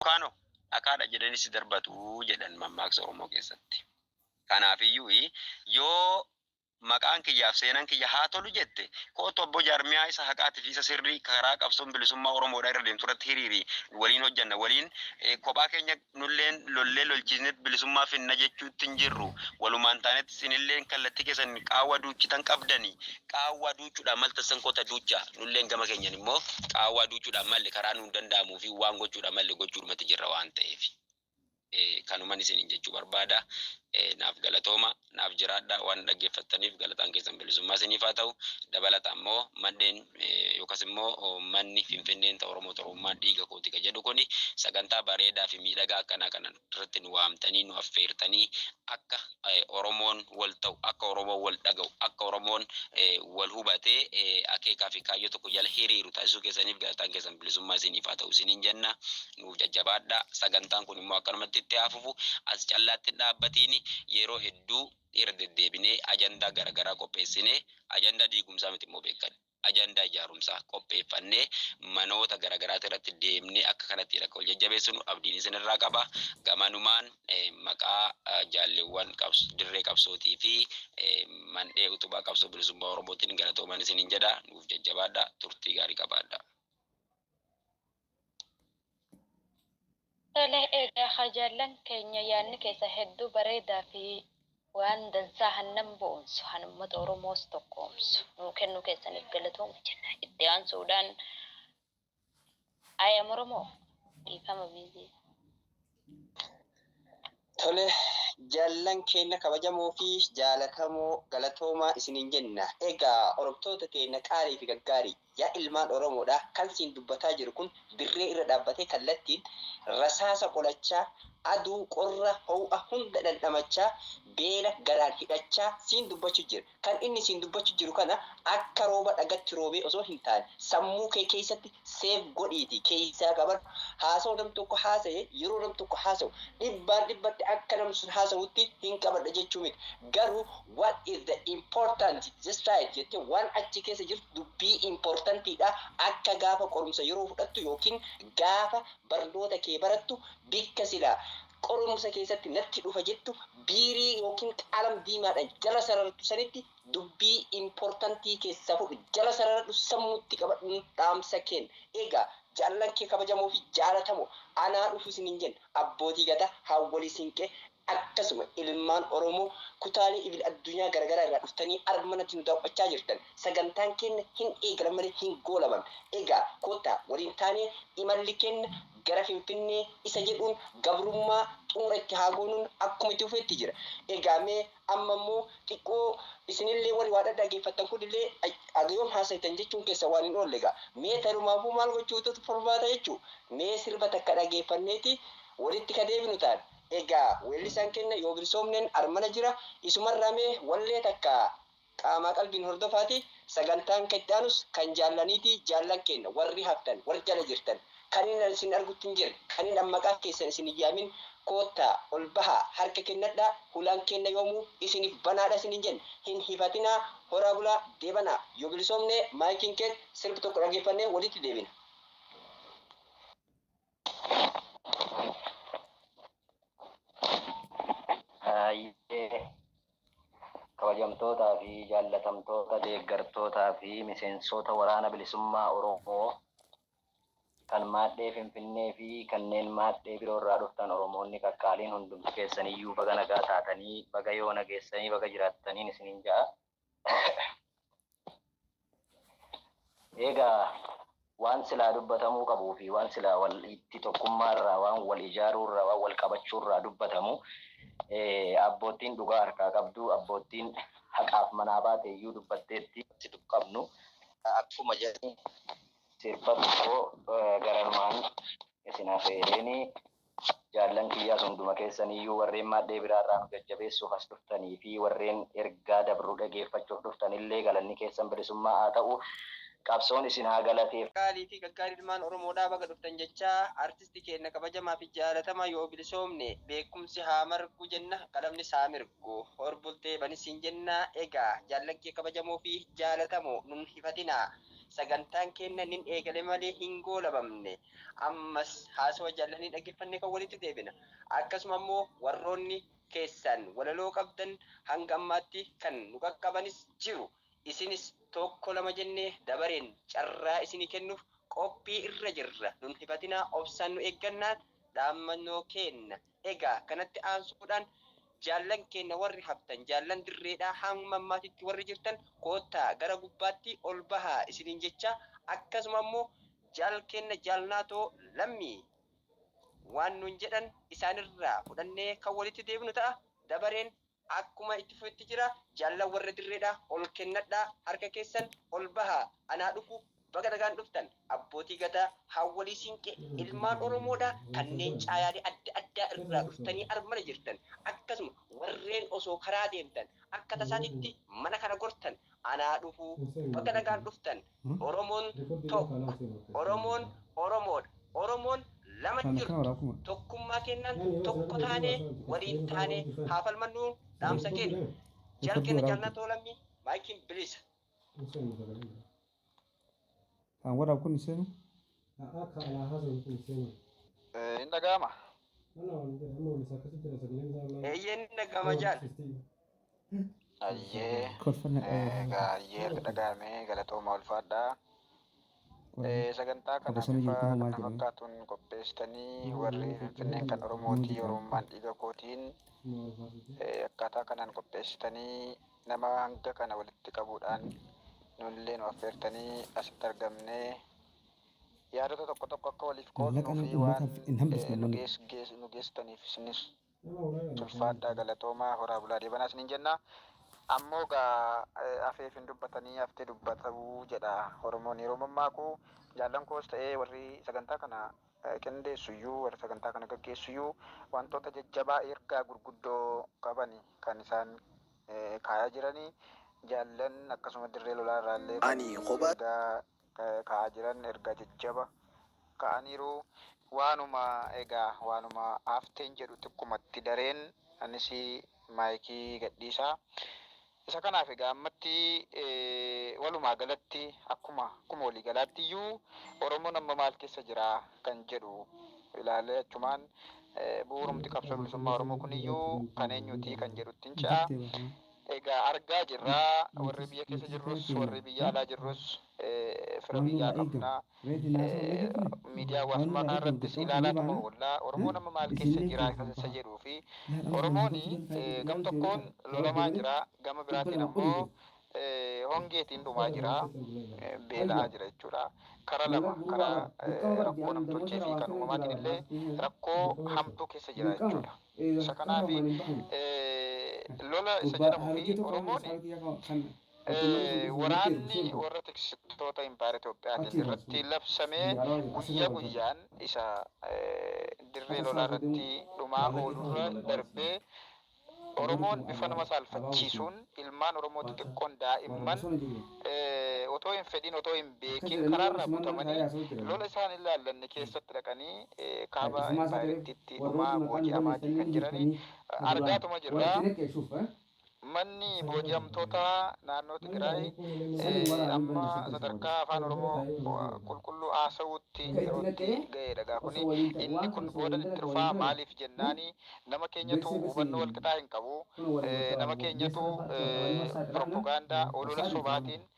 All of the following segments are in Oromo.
Kano akaadha jedhanis darbatu jedhan mammaaksa Oromoo keessatti. Kanaafiyyuu yoo maqaan kiyyaaf seenaan kiyya haa tolu jette kootu obbo Jaarmiyaa isa haqaatii fi isa sirrii karaa qabsoon bilisummaa Oromoodhaa irra deemtu irratti hiriiri waliin hojjanna waliin kophaa keenya nulleen lollee lolchiisnet bilisummaa finna jechuutti hin jirru walumaan taanetti sinilleen kallattii keessan qaawwa duuchitan qabdani qaawwa duuchuudhaan maltasan koota duucha nulleen gama keenyan immoo qaawwa duuchuudhaan malli karaa nuun danda'amuu fi waan gochuudhaan malli gochuudhumatti jirra waan ta'eef. Kanuman isin jechuu barbaada. Naaf galatooma naaf jiraadha waan dhaggeeffattaniif galataan keessan bilisummaa isiniif haa ta'u dabalata ammoo maddeen yookaas immoo manni Finfinneen ta'u Oromummaa dhiiga kooti ka jedhu kuni sagantaa bareedaa fi miidhagaa akkanaa kana irratti nu waamtanii nu affeertanii akka Oromoon wal ta'u akka Oromoon wal dhaga'u akka Oromoon wal hubatee akeekaa fi kaayyoo tokko jala hiriiru taasisuu keessaniif galataan keessan bilisummaa isiniif haa ta'u isiniin jenna nuuf jajjabaadha sagantaan kun immoo akkanumatti itti haafufu as callaatti dhaabbatiin yeroo hedduu irra deddeebinee ajandaa garagaraa qopheessinee ajandaa diigumsaa miti immoo beekan ajandaa ijaarumsaa qopheeffannee manoota garagaraa irratti deemnee akka kanatti wal jajjabeessinu abdiin isinirraa qaba gamanumaan maqaa jaalleewwan dirree qabsootii fi mandhee utubaa qabsoo bilisummaa Oromootiin galatoomaan isiniin jedha nuuf jajjabaadha turtii gaarii qabaadha. Tole egaa hajaallan keenya yaadni keessa hedduu bareedaa fi waan dansaa hannan boonsu han uummata Oromoos tokkoomsu nuu kennuu keessaniif galatooma jenna. Itti aansuudhaan ayyaam Oromoo dhiifama biizii. Tole jaallan keenya kabajamoo fi jaalatamoo galatoomaa isiniin jenna. Egaa Oromtoota keenya qaarii fi gaggaarii yaa ilmaan Oromoodha kan siin dubbataa jiru kun dirree irra dhaabbatee kallattiin rasaasa qolachaa aduu qorra ho'a hunda dhandhamachaa beela garaan hidhachaa siin dubbachuu jira. Kan inni siin dubbachuu jiru kana akka rooba dhagatti roobee osoo hin taane sammuu kee keessatti seef godhiiti keessaa qaban haasa'u nam tokko haasa'e yeroo nam tokko haasa'u dhibbaan dhibbatti akka nam sun haasa'utti hin qabadha jechuu miti. Garuu what is the important just right jettee waan achi keessa jirtu dubbii importantiidha akka gaafa qorumsa yeroo fudhattu yookiin gaafa barnoota kee barattu bikka silaa qorumsa keessatti natti dhufa jettu biirii yookiin qalam diimaadhaan jala sarartu sanitti dubbii importantii keessaa fudhu jala sarartu sammuutti qabadhuun dhaamsa kenna. Egaa jaallan kee kabajamoo fi jaalatamoo anaa dhufu isiniin jenna abbootii gadaa hawwalii siinqee akkasuma ilmaan Oromoo kutaalee ibil addunyaa garagaraa irraa dhuftanii armanatti nu daawwachaa jirtan sagantaan keenya hin eegalan malee hin goolaman. Egaa kottaa waliin taanee imalli keenya gara Finfinnee isa jedhuun gabrummaa xumura itti haa goonuun akkuma itti dhufeetti jira. Egaa mee amma immoo xiqqoo isinillee walii waa dhaggeeffattan kunillee agayoom haasa'tan jechuun keessa waan hin oolle egaa mee tarumaafuu maal gochuutu furmaata jechuu mee sirba takka dhaggeeffanneeti walitti ka deebinu taane. Egaa weellisaan keenya yoo bilisoomneen armana jira isumarraa mee wallee takka qaamaa qalbiin hordofaati sagantaan kettaanus kan jaallaniiti jaallan keenya warri haftan warri jala jirtan kan inni isin argutti hin jirre kan inni maqaa keessan isin iyaamin koottaa ol bahaa harka kennadhaa hulaan kenna yoomuu isiniif banaadha isinin jenna hin hifatinaa horaa bulaa deebanaa yoo bilisoomnee maayikiin kee sirbi tokko dhaggeeffannee walitti deebina. Kabajamtootaa fi jaallatamtoota deeggartootaa fi miseensota waraana bilisummaa Oromoo kan maadhee Finfinnee fi kanneen maadhee biroo irraa dhuftan Oromoonni qaqqaaliin hundumtu keessaniyyuu baga nagaa taatanii baga yoo nageessanii baga jiraattaniin isiniin ja'a. Egaa waan silaa dubbatamuu qabuu fi waan silaa wal itti tokkummaa irraa waan wal ijaaruu irraa waan wal qabachuu irraa dubbatamu abbootiin dhugaa harkaa qabdu abbootiin haqaaf manaa baate iyyuu dubbatteetti itti qabnu akkuma jedhanii sirba tokko garanumaan isin affeereen jaallan kiyyaas hunduma keessaniyyuu warreen maadhee biraarraa nu jajjabeessuuf as dhuftanii fi warreen ergaa dabruu dhageeffachuuf dhuftanillee galanni keessan bilisummaa haa ta'u. Qabsoon isin haa galateef. Qaalii fi gaggaarii ilmaan Oromoodhaa baga dhuftan jechaa artistii keenya kabajamaa fi jaalatamaa yoo bilisoomne beekumsi haa margu jenna qalamni haa mirgu horbultee banisiin jenna. Egaa jaallan kee kabajamoo fi jaalatamoo nun hifatinaa sagantaan kenna nin eegale malee hin goolabamne. Ammas haasawa jaallanii dhaggeeffannee kan walitti deebina. Akkasuma immoo warroonni keessan walaloo qabdan hanga ammaatti kan nu qaqqabanis jiru. Isinis tokko lama jennee dabareen carraa isinii kennuuf qophii irra jirra. Nun hifatinaa obsaan nu eeggannaan dhaammannoo kenna. Egaa kanatti aansuudhaan jaallan keenya warri haftan jaallan dirreedhaa hamma ammaatitti warri jirtan koottaa gara gubbaatti ol bahaa isiniin jecha akkasuma immoo jaal keenya jaalnaatoo lammii waan nun jedhan isaanirraa fudhannee kan walitti deebinu ta'a. Dabareen akkuma itti fufetti jira. Jaallan warra dirreedhaa ol kennadhaa harka keessan ol bahaa anaa dhufu baga nagaan dhuftan abbootii gadaa hawwalii siinqee ilmaan oromoodhaa kanneen caayaalee adda addaa irraa dhuftanii armana jirtan akkasuma warreen osoo karaa deemtan akka tasaatitti mana kana gortan anaa dhufuu baga nagaan dhuftan. Oromoon tokko, Oromoon Oromoodha, Oromoon lama jirtu tokkummaa kennan tokko taanee waliin taanee haa falmannuu dhaamsa keenya. Jaal keenya jaalnatoo lammii maayikiin bilisa. Waraab kun seenu? Hin dhaga'ama. Eeyyeen dhaga'ama jaal. Ayyee. Egaa ayyee erga dhaga'amee galatooma ulfaadhaa. Sagantaa kana bifa kana fakkaatuun qopheessitanii warri Finfinneen kan Oromootii Oromummaan dhiiga kootiin akkaataa kanaan qopheessitanii nama hanga kana walitti qabuudhaan nullee nu affeertanii asitti argamnee yaadota tokko tokko akka waliif qoodnuu fi waan nu geessitaniif isinis ulfaadhaa galatoomaa horaa bulaa deebanaa isiniin jenna. Ammoo gaa afeefin dubbatanii haftee dubbatuu jedha Oromoon yeroo mammaaku jaallan koos ta'ee warri sagantaa kana qindeessuyyuu warri sagantaa kana gaggeessuyyuu wantoota jajjabaa ergaa gurguddoo qaban kan isaan kaayaa jiranii jaallan akkasuma dirree lolaa irraallee kaayaa jiran ergaa jajjaba ka'aniiru waanuma egaa waanuma hafteen jedhu xiqqumatti dareen anis maayikii gadhiisaa. Isa kanaaf egaa ammatti walumaa galatti akkuma walii galaatti iyyuu Oromoon amma maal keessa jira kan jedhu ilaalee achumaan bu'uurumti qabsoo bilisummaa Oromoo kun iyyuu kan eenyuti kan jedhutti hin ce'a. Egaa argaa jirraa warri biyya keessa jirrus warri biyya alaa jirrus fira biyyaa qabnaa miidiyaa hawaasummaa irrattis ilaalaatuma oollaa Oromoon amma maal keessa jira isa jedhuu fi Oromoon gam tokkoon lolamaa jira gama biraatiin ammoo hongeetiin dhumaa jira beela'aa jira jechuudha. Karaa lama karaa rakkoo namtolchee fi kan uumamaatiin illee rakkoo hamtuu keessa jira jechuudha. Isa kanaaf lola isa jedhamu fi Oromoon waraanni warra tiksitoota impaayera Itoophiyaatiin irratti labsamee guyyaa guyyaan isa dirree lolaa irratti dhumaa oolurra darbee Oromoon bifa nama saalfachiisuun ilmaan Oromoo xixiqqoon daa'imman otoo hin fedhin otoo hin beekin karaarraa butamanii lola isaan ilaallanne keessatti dhaqanii kaaba impaayeritiitti dhumaa booji'amaatii kan jiranii argaatuma jirraa. Manni booji'amtoota naannoo Tigraay amma sadarkaa afaan Oromoo qulqulluu haasa'uutti yerootti ga'eedha. Egaa kun inni kun booda itti dhufaa maaliif jennaani nama keenyatu hubannoo walqixaa hin qabu. Nama keenyatu propagaandaa olola sobaatiin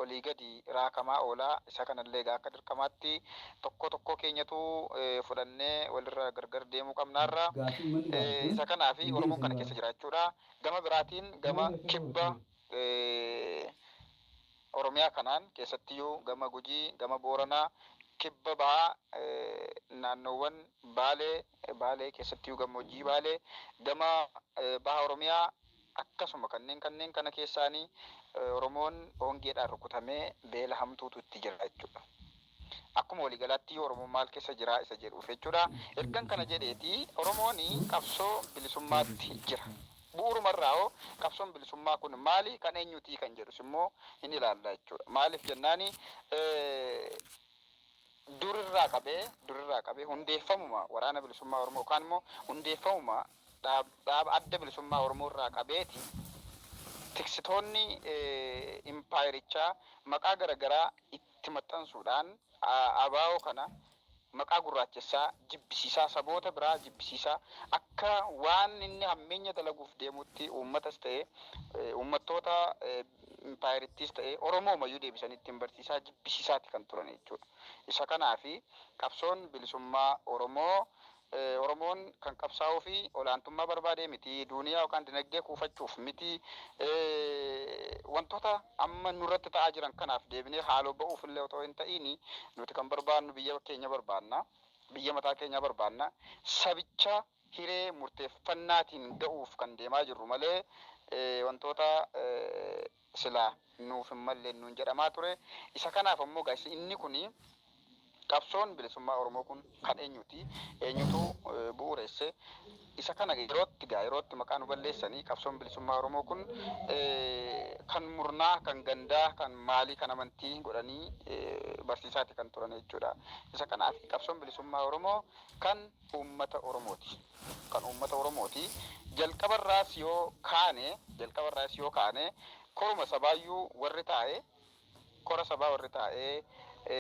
olii gadi raakamaa oolaa isa kanallee egaa akka dirqamaatti tokko keenyatu fudhannee walirra gargar deemuu qabnaarra isa kanaa fi Oromoon kana keessa jiraachuudha. Gama biraatiin gama kibba Oromiyaa kanaan keessattiyyuu gama Gujii gama Booranaa kibba bahaa naannoowwan Baalee keessattiyyuu gammoojjii Baalee gama baha Oromiyaa akkasuma kanneen kana keessaanii Oromoon hongeedhaan rukutamee beela hamtuutu itti jira jechuudha. Akkuma waliigalaatti Oromoon maal keessa jira isa jedhuuf jechuudha. Ergan kana jedheeti Oromoon qabsoo bilisummaatti jira. Bu'uurumarraa hoo qabsoon bilisummaa kun maali kan eenyuti kan jedhus immoo hin ilaalla jechuudha. Maaliif jennaani durirraa qabee hundeeffamuma waraana bilisummaa Oromoo yookaan immoo hundeeffamuma dhaaba adda bilisummaa Oromoo irraa qabeeti tiksitoonni impaayirichaa maqaa garaagaraa itti maxxansuudhaan abaa'oo kana maqaa gurraachessaa jibbisiisaa saboota biraa jibbisiisaa akka waan inni hammeenya dalaguuf deemutti uummatas ta'e uummattoota impaayirittiis ta'e Oromoo mayyuu deebisanii ittiin barsiisaa jibbisiisaati kan turan jechuudha. Isa kanaafi qabsoon bilisummaa Oromoon kan qabsaa'uu fi olaantummaa barbaadee miti duuniyaa yookaan dinagdee kuufachuuf miti wantoota amma nurratti ta'aa jiran kanaaf deebinee haaloo ba'uuf illee otoo hin ta'in nuti kan barbaannu biyya keenya barbaanna biyya mataa keenya barbaanna sabicha hiree murteeffannaatiin ga'uuf kan deemaa jirru malee wantoota sila nuuf hin malle nuun jedhamaa ture. Isa kanaaf ammoo gaas inni kuni qabsoon bilisummaa Oromoo kun kan eenyutu bu'uureesse isa kana yerootti maqaa nu balleessanii qabsoon bilisummaa Oromoo kun kan murnaa kan gandaa kan maalii kan amantii godhanii barsiisaati kan turan jechuudha. Isa kanaaf qabsoon bilisummaa Oromoo kan uummata Oromooti. Jalqabarraas yoo kaane koruma sabaayyuu warri taa'ee kora sabaa warri taa'ee